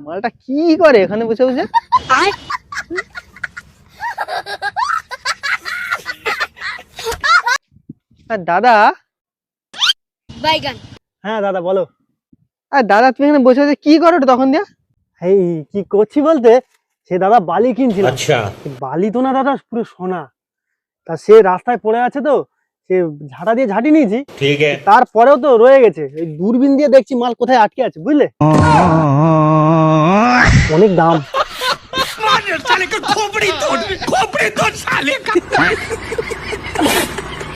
মালটা কি করে এখানে বসে বসে? দাদা, হ্যাঁ দাদা বলো। দাদা তুমি এখানে বসে বসে কি করো তখন দিয়া? এই কি করছি বলতে, সে দাদা বালি কিনছিল। আচ্ছা, বালি তো না দাদা, পুরো সোনা। তা সে রাস্তায় পড়ে আছে, তো সে ঝাঁটা দিয়ে ঝাঁটি নিয়েছি, ঠিক আছে। তারপরেও তো রয়ে গেছে। এই দূরবীন দিয়ে দেখছি মাল কোথায় আটকে আছে, বুঝলে? অনেক দাম।